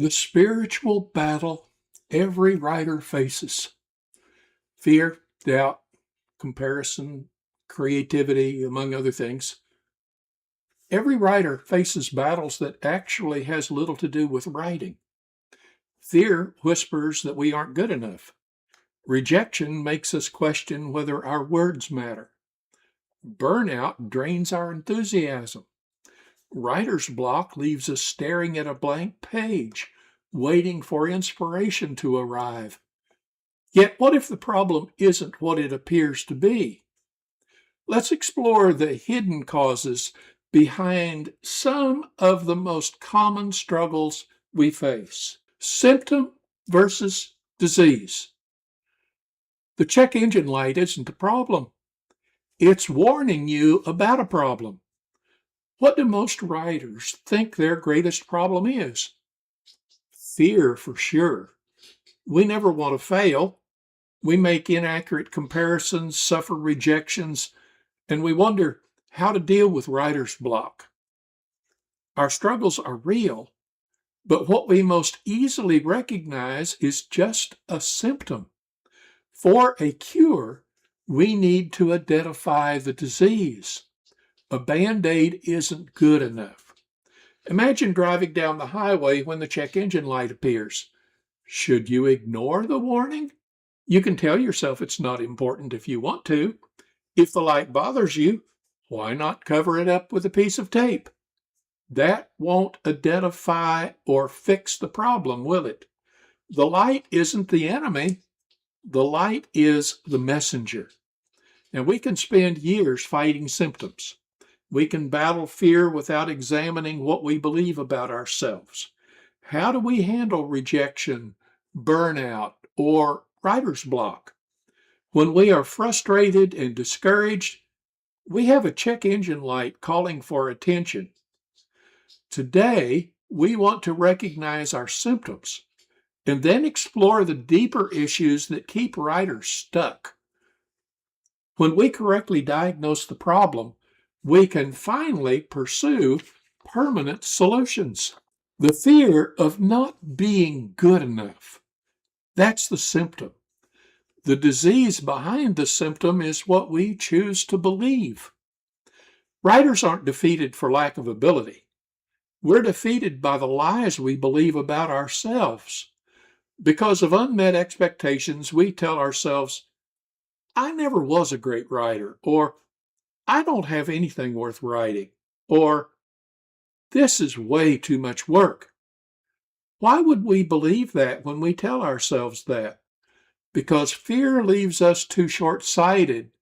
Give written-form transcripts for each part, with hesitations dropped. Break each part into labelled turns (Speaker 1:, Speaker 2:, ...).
Speaker 1: The spiritual battle every writer faces. Fear, doubt, comparison, creativity, among other things. Every writer faces battles that actually has little to do with writing. Fear whispers that we aren't good enough. Rejection makes us question whether our words matter. Burnout drains our enthusiasm. Writer's block leaves us staring at a blank page, waiting for inspiration to arrive. Yet, what if the problem isn't what it appears to be? Let's explore the hidden causes behind some of the most common struggles we face. Symptom versus disease. The check engine light isn't the problem. It's warning you about a problem. What do most writers think their greatest problem is? Fear, for sure. We never want to fail. We make inaccurate comparisons, suffer rejections, and we wonder how to deal with writer's block. Our struggles are real, but what we most easily recognize is just a symptom. For a cure, we need to identify the disease. A Band-Aid isn't good enough. Imagine driving down the highway when the check engine light appears. Should you ignore the warning? You can tell yourself it's not important if you want to. If the light bothers you, why not cover it up with a piece of tape? That won't identify or fix the problem, will it? The light isn't the enemy. The light is the messenger. And we can spend years fighting symptoms. We can battle fear without examining what we believe about ourselves. How do we handle rejection, burnout, or writer's block? When we are frustrated and discouraged, we have a check engine light calling for attention. Today, we want to recognize our symptoms and then explore the deeper issues that keep writers stuck. When we correctly diagnose the problem, we can finally pursue permanent solutions. The fear of not being good enough, that's the symptom. The disease behind the symptom is what we choose to believe. Writers aren't defeated for lack of ability. We're defeated by the lies we believe about ourselves. Because of unmet expectations, we tell ourselves, I never was a great writer, or I don't have anything worth writing, or this is way too much work. Why would we believe that when we tell ourselves that? Because fear leaves us too short-sighted.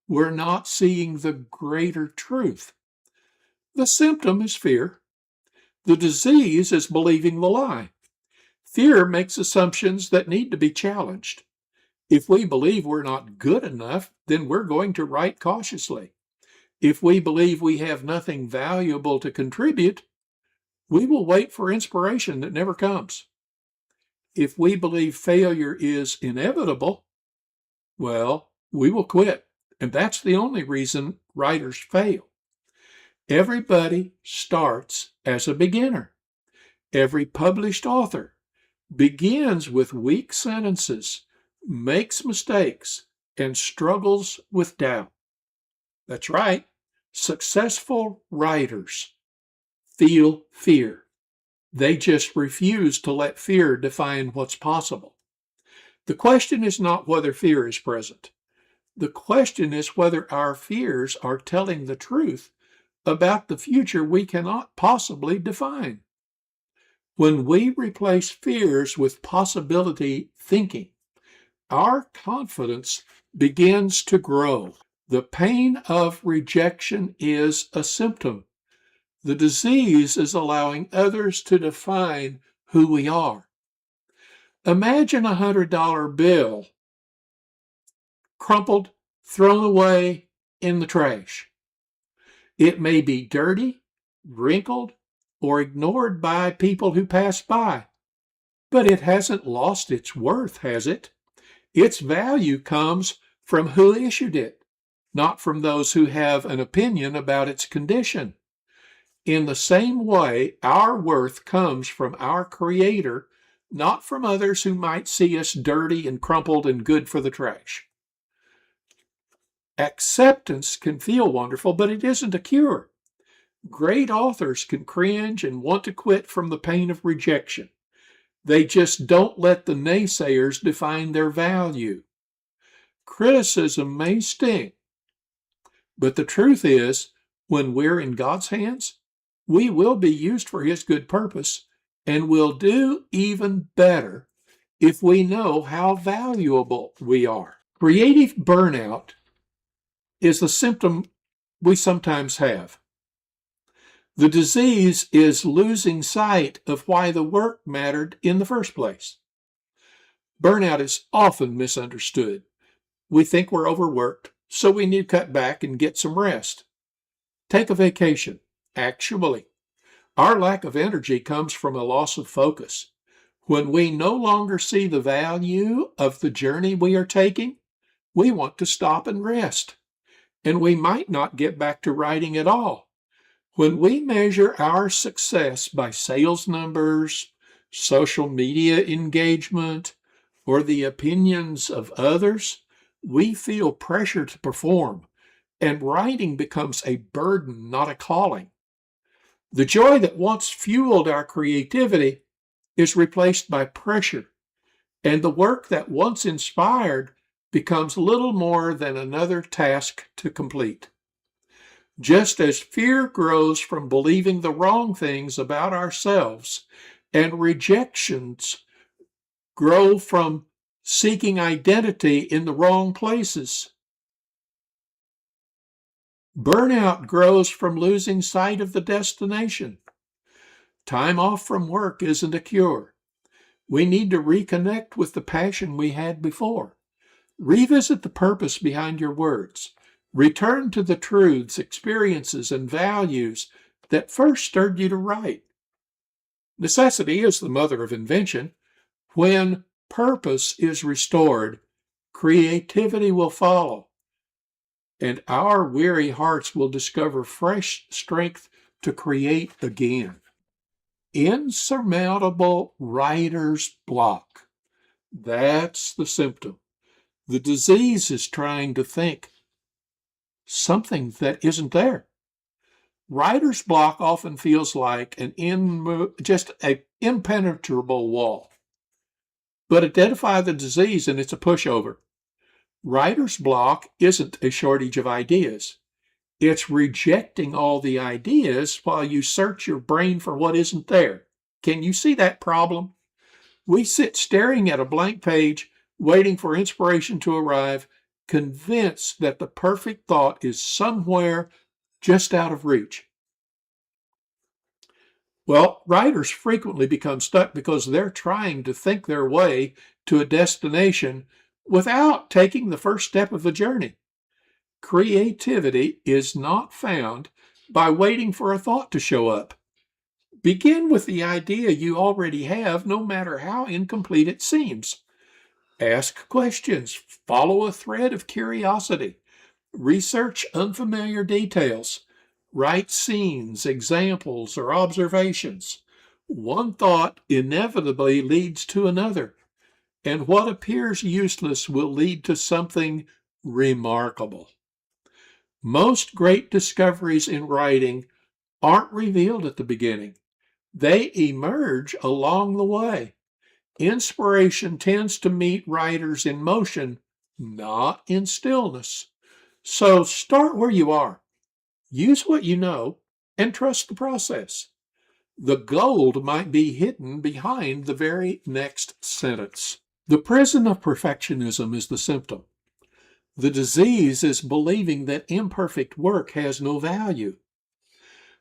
Speaker 1: We're not seeing the greater truth. The symptom is fear. The disease is believing the lie. Fear makes assumptions that need to be challenged. If we believe we're not good enough, then we're going to write cautiously. If we believe we have nothing valuable to contribute, we will wait for inspiration that never comes. If we believe failure is inevitable, well, we will quit. And that's the only reason writers fail. Everybody starts as a beginner. Every published author begins with weak sentences, makes mistakes, and struggles with doubt. That's right. Successful writers feel fear. They just refuse to let fear define what's possible. The question is not whether fear is present. The question is whether our fears are telling the truth about the future we cannot possibly define. When we replace fears with possibility thinking, our confidence begins to grow. The pain of rejection is a symptom. The disease is allowing others to define who we are. Imagine a $100 bill crumpled, thrown away in the trash. It may be dirty, wrinkled, or ignored by people who pass by, but it hasn't lost its worth, has it? Its value comes from who issued it, not from those who have an opinion about its condition. In the same way, our worth comes from our Creator, not from others who might see us dirty and crumpled and good for the trash. Acceptance can feel wonderful, but it isn't a cure. Great authors can cringe and want to quit from the pain of rejection. They just don't let the naysayers define their value. Criticism may sting, but the truth is, when we're in God's hands, we will be used for His good purpose and will do even better if we know how valuable we are. Creative burnout is the symptom we sometimes have. The disease is losing sight of why the work mattered in the first place. Burnout is often misunderstood. We think we're overworked, so we need to cut back and get some rest. Take a vacation. Actually, our lack of energy comes from a loss of focus. When we no longer see the value of the journey we are taking, we want to stop and rest. And we might not get back to writing at all. When we measure our success by sales numbers, social media engagement, or the opinions of others, we feel pressure to perform, and writing becomes a burden, not a calling. The joy that once fueled our creativity is replaced by pressure, and the work that once inspired becomes little more than another task to complete. Just as fear grows from believing the wrong things about ourselves, and rejections grow from seeking identity in the wrong places, burnout grows from losing sight of the destination. Time off from work isn't a cure. We need to reconnect with the passion we had before. Revisit the purpose behind your words. Return to the truths, experiences, and values that first stirred you to write. Necessity is the mother of invention. When purpose is restored, creativity will follow, and our weary hearts will discover fresh strength to create again. Insurmountable writer's block. That's the symptom. The disease is trying to think something that isn't there. Writer's block often feels like just an impenetrable wall. But identify the disease and it's a pushover. Writer's block isn't a shortage of ideas. It's rejecting all the ideas while you search your brain for what isn't there. Can you see that problem? We sit staring at a blank page, waiting for inspiration to arrive, convinced that the perfect thought is somewhere just out of reach. Well, writers frequently become stuck because they're trying to think their way to a destination without taking the first step of the journey. Creativity is not found by waiting for a thought to show up. Begin with the idea you already have, no matter how incomplete it seems. Ask questions, follow a thread of curiosity, research unfamiliar details, write scenes, examples, or observations. One thought inevitably leads to another, and what appears useless will lead to something remarkable. Most great discoveries in writing aren't revealed at the beginning. They emerge along the way. Inspiration tends to meet writers in motion, not in stillness. So start where you are. Use what you know and trust the process. The gold might be hidden behind the very next sentence. The prison of perfectionism is the symptom. The disease is believing that imperfect work has no value.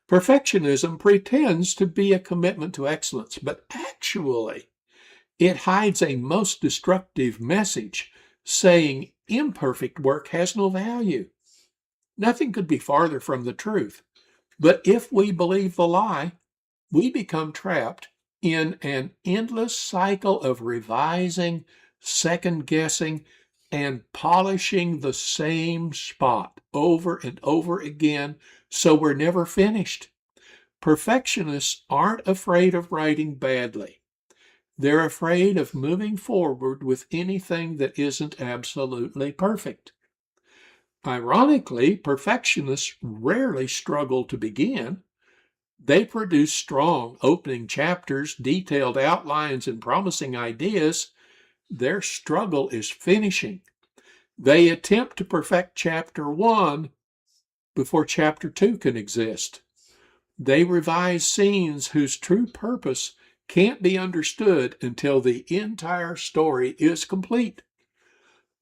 Speaker 1: Perfectionism pretends to be a commitment to excellence, but actually, it hides a most destructive message saying imperfect work has no value. Nothing could be farther from the truth. But if we believe the lie, we become trapped in an endless cycle of revising, second-guessing, and polishing the same spot over and over again, so we're never finished. Perfectionists aren't afraid of writing badly. They're afraid of moving forward with anything that isn't absolutely perfect. Ironically, perfectionists rarely struggle to begin. They produce strong opening chapters, detailed outlines, and promising ideas. Their struggle is finishing. They attempt to perfect chapter 1 before chapter 2 can exist. They revise scenes whose true purpose can't be understood until the entire story is complete.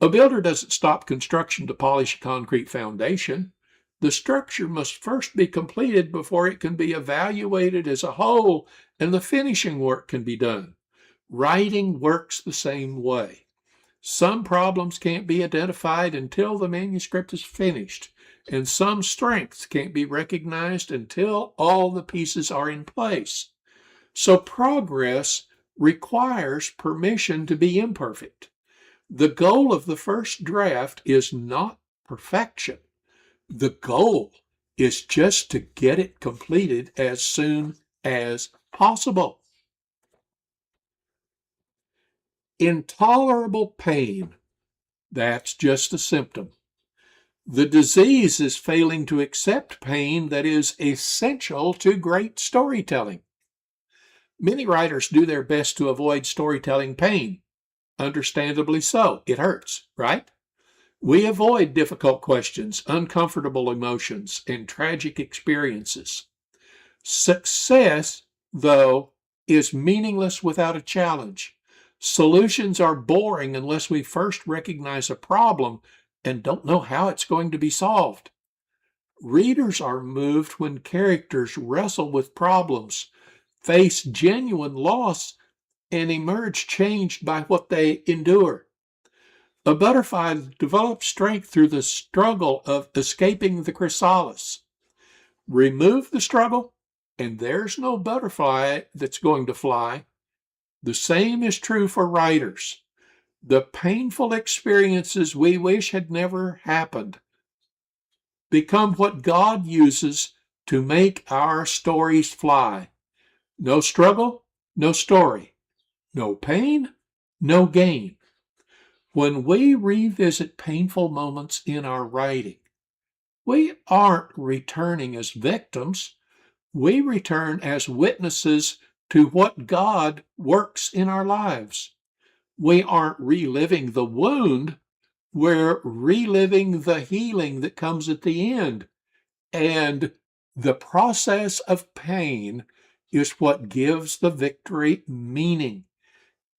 Speaker 1: A builder doesn't stop construction to polish a concrete foundation. The structure must first be completed before it can be evaluated as a whole and the finishing work can be done. Writing works the same way. Some problems can't be identified until the manuscript is finished, and some strengths can't be recognized until all the pieces are in place. So progress requires permission to be imperfect. The goal of the first draft is not perfection. The goal is just to get it completed as soon as possible. Intolerable pain, that's just a symptom. The disease is failing to accept pain that is essential to great storytelling. Many writers do their best to avoid storytelling pain. Understandably so. It hurts, right? We avoid difficult questions, uncomfortable emotions, and tragic experiences. Success, though, is meaningless without a challenge. Solutions are boring unless we first recognize a problem and don't know how it's going to be solved. Readers are moved when characters wrestle with problems, face genuine loss, and emerge changed by what they endure. A butterfly develops strength through the struggle of escaping the chrysalis. Remove the struggle, and there's no butterfly that's going to fly. The same is true for writers. The painful experiences we wish had never happened become what God uses to make our stories fly. No struggle, no story. No pain, no gain. When we revisit painful moments in our writing, we aren't returning as victims. We return as witnesses to what God works in our lives. We aren't reliving the wound. We're reliving the healing that comes at the end. And the process of pain is what gives the victory meaning.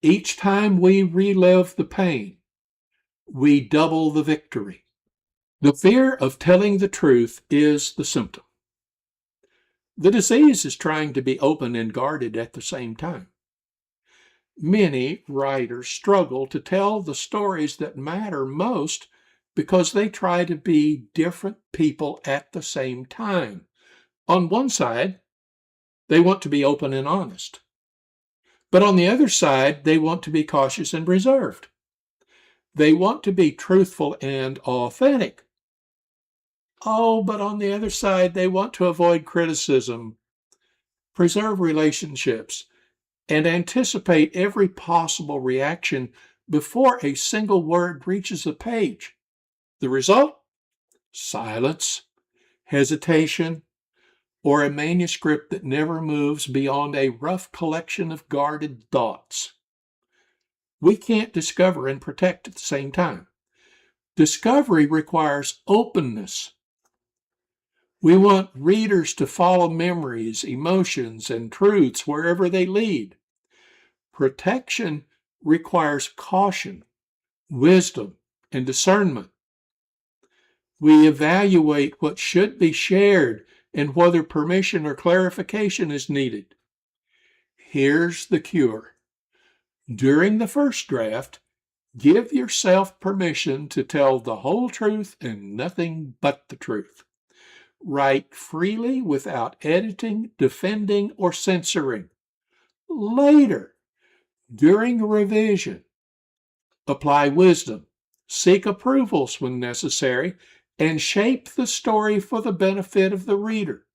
Speaker 1: Each time we relive the pain, we double the victory. The fear of telling the truth is the symptom. The disease is trying to be open and guarded at the same time. Many writers struggle to tell the stories that matter most because they try to be different people at the same time. On one side, they want to be open and honest. But on the other side, they want to be cautious and reserved. They want to be truthful and authentic. Oh, but on the other side, they want to avoid criticism, preserve relationships, and anticipate every possible reaction before a single word reaches the page. The result? Silence, hesitation, or a manuscript that never moves beyond a rough collection of guarded thoughts. We can't discover and protect at the same time. Discovery requires openness. We want readers to follow memories, emotions, and truths wherever they lead. Protection requires caution, wisdom, and discernment. We evaluate what should be shared and whether permission or clarification is needed. Here's the cure. During the first draft, give yourself permission to tell the whole truth and nothing but the truth. Write freely without editing, defending, or censoring. Later, during revision, apply wisdom, seek approvals when necessary, and shape the story for the benefit of the reader.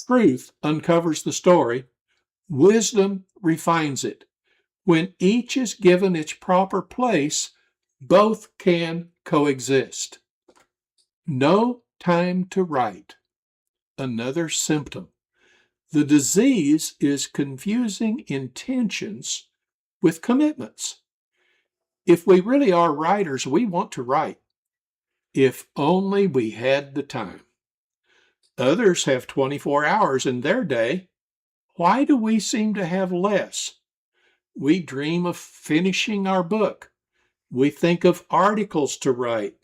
Speaker 1: Truth uncovers the story. Wisdom refines it. When each is given its proper place, both can coexist. No time to write. Another symptom. The disease is confusing intentions with commitments. If we really are writers, we want to write. If only we had the time. Others have 24 hours in their day. Why do we seem to have less? We dream of finishing our book. We think of articles to write.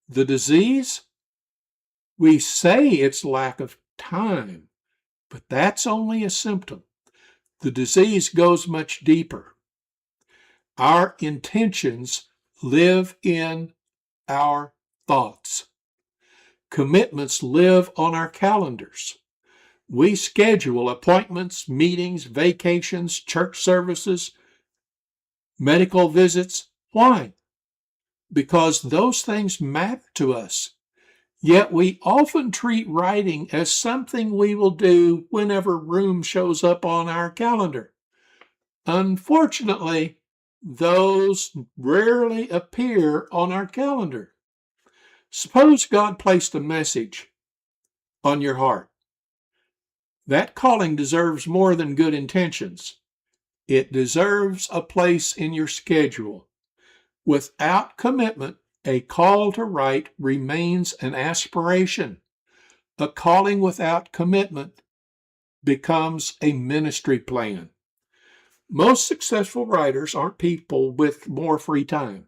Speaker 1: The disease? We say it's lack of time, but that's only a symptom. The disease goes much deeper. Our intentions live in our thoughts. Commitments live on our calendars. We schedule appointments, meetings, vacations, church services, medical visits. Why? Because those things matter to us. Yet we often treat writing as something we will do whenever room shows up on our calendar. Unfortunately, those rarely appear on our calendar. Suppose God placed a message on your heart. That calling deserves more than good intentions. It deserves a place in your schedule. Without commitment, a call to write remains an aspiration. A calling without commitment becomes a ministry plan. Most successful writers aren't people with more free time.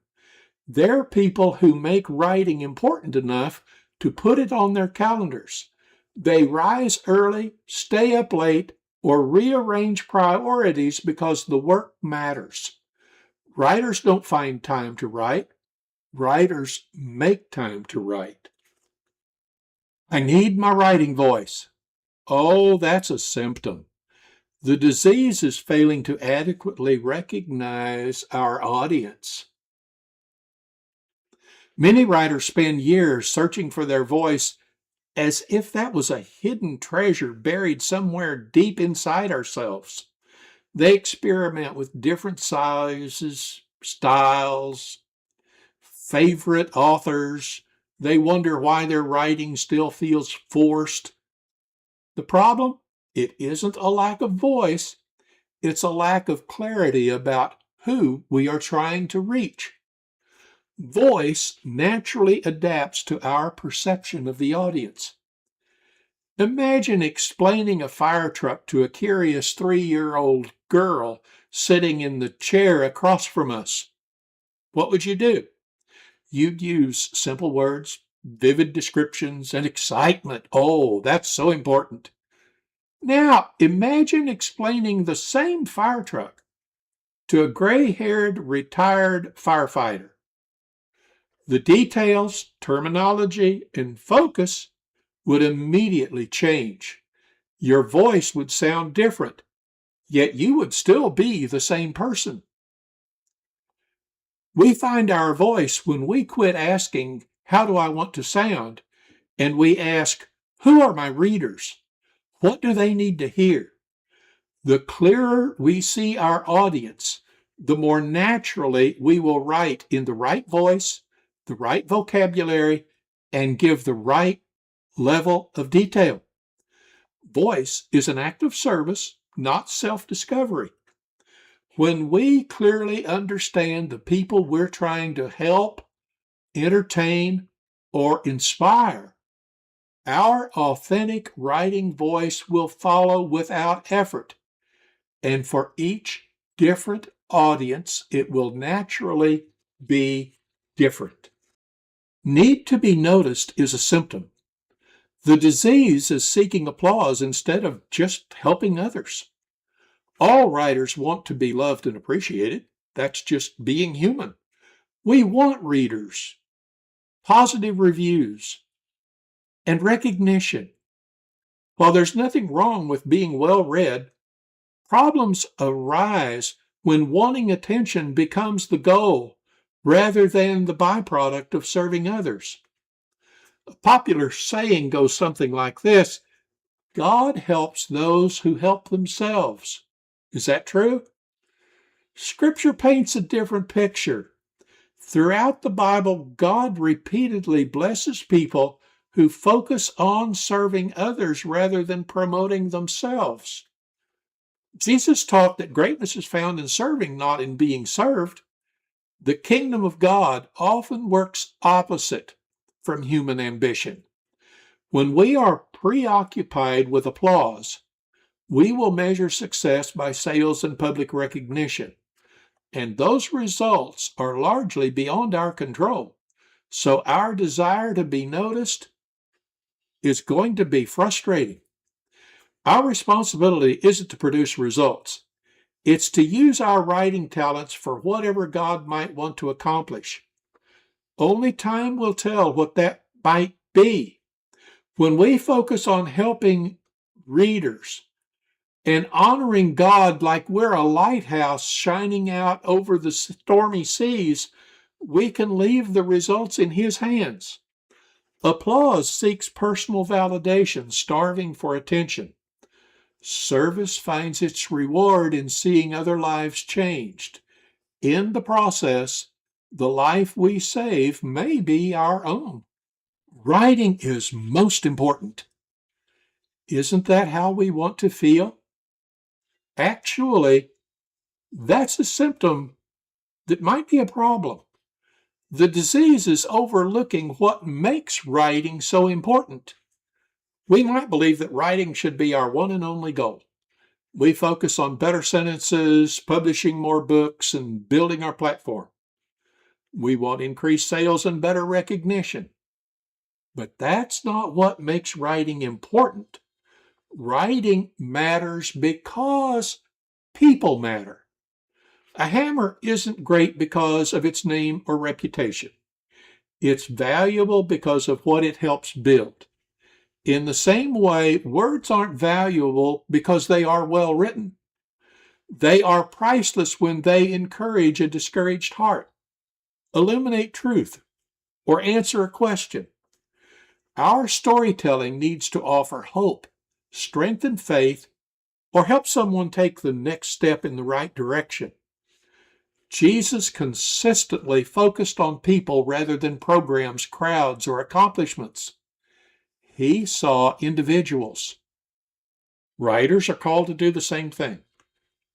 Speaker 1: They're people who make writing important enough to put it on their calendars. They rise early, stay up late, or rearrange priorities because the work matters. Writers don't find time to write. Writers make time to write. I need my writing voice. Oh, that's a symptom. The disease is failing to adequately recognize our audience. Many writers spend years searching for their voice as if that was a hidden treasure buried somewhere deep inside ourselves. They experiment with different sizes, styles, favorite authors. They wonder why their writing still feels forced. The problem? It isn't a lack of voice. It's a lack of clarity about who we are trying to reach. Voice naturally adapts to our perception of the audience. Imagine explaining a fire truck to a curious 3-year-old girl sitting in the chair across from us. What would you do? You'd use simple words, vivid descriptions, and excitement. Oh, that's so important. Now, imagine explaining the same fire truck to a gray-haired retired firefighter. The details, terminology, and focus would immediately change. Your voice would sound different, yet you would still be the same person. We find our voice when we quit asking, how do I want to sound? And we ask, who are my readers? What do they need to hear? The clearer we see our audience, the more naturally we will write in the right voice, the right vocabulary, and give the right level of detail. Voice is an act of service, not self-discovery. When we clearly understand the people we're trying to help, entertain, or inspire, our authentic writing voice will follow without effort. And for each different audience, it will naturally be different. Need to be noticed is a symptom. The disease is seeking applause instead of just helping others. All writers want to be loved and appreciated. That's just being human. We want readers, positive reviews, and recognition. While there's nothing wrong with being well read, problems arise when wanting attention becomes the goal rather than the byproduct of serving others. A popular saying goes something like this: God helps those who help themselves. Is that true? Scripture paints a different picture. Throughout the Bible, God repeatedly blesses people who focus on serving others rather than promoting themselves. Jesus taught that greatness is found in serving, not in being served. The kingdom of God often works opposite from human ambition. When we are preoccupied with applause, we will measure success by sales and public recognition. And those results are largely beyond our control. So our desire to be noticed is going to be frustrating. Our responsibility isn't to produce results. It's to use our writing talents for whatever God might want to accomplish. Only time will tell what that might be. When we focus on helping readers and honoring God like we're a lighthouse shining out over the stormy seas, we can leave the results in His hands. Applause seeks personal validation, starving for attention. Service finds its reward in seeing other lives changed. In the process, the life we save may be our own. Writing is most important. Isn't that how we want to feel? Actually, that's a symptom that might be a problem. The disease is overlooking what makes writing so important. We might believe that writing should be our one and only goal. We focus on better sentences, publishing more books, and building our platform. We want increased sales and better recognition. But that's not what makes writing important. Writing matters because people matter. A hammer isn't great because of its name or reputation. It's valuable because of what it helps build. In the same way, words aren't valuable because they are well written. They are priceless when they encourage a discouraged heart, illuminate truth, or answer a question. Our storytelling needs to offer hope, strengthen faith, or help someone take the next step in the right direction. Jesus consistently focused on people rather than programs, crowds, or accomplishments. He saw individuals. Writers are called to do the same thing.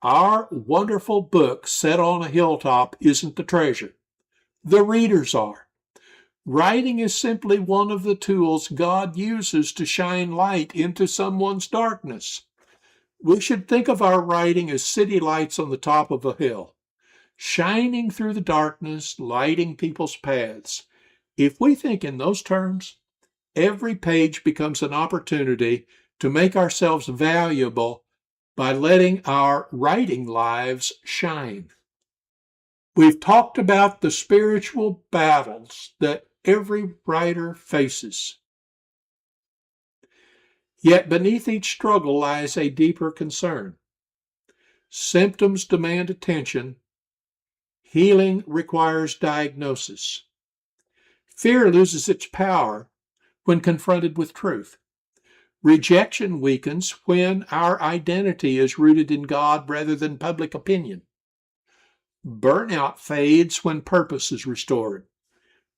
Speaker 1: Our wonderful book set on a hilltop isn't the treasure. The readers are. Writing is simply one of the tools God uses to shine light into someone's darkness. We should think of our writing as city lights on the top of a hill, shining through the darkness, lighting people's paths. If we think in those terms, every page becomes an opportunity to make ourselves valuable by letting our writing lives shine. We've talked about the spiritual battles that every writer faces. Yet beneath each struggle lies a deeper concern. Symptoms demand attention. Healing requires diagnosis. Fear loses its power when confronted with truth. Rejection weakens when our identity is rooted in God rather than public opinion. Burnout fades when purpose is restored.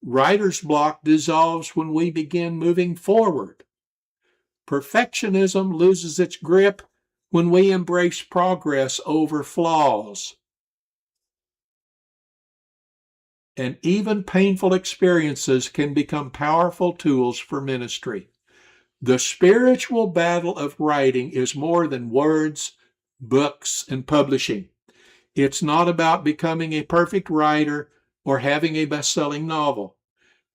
Speaker 1: Writer's block dissolves when we begin moving forward. Perfectionism loses its grip when we embrace progress over flaws. And even painful experiences can become powerful tools for ministry. The spiritual battle of writing is more than words, books, and publishing. It's not about becoming a perfect writer or having a best-selling novel.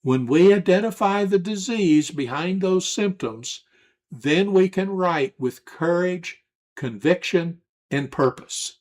Speaker 1: When we identify the disease behind those symptoms, then we can write with courage, conviction, and purpose.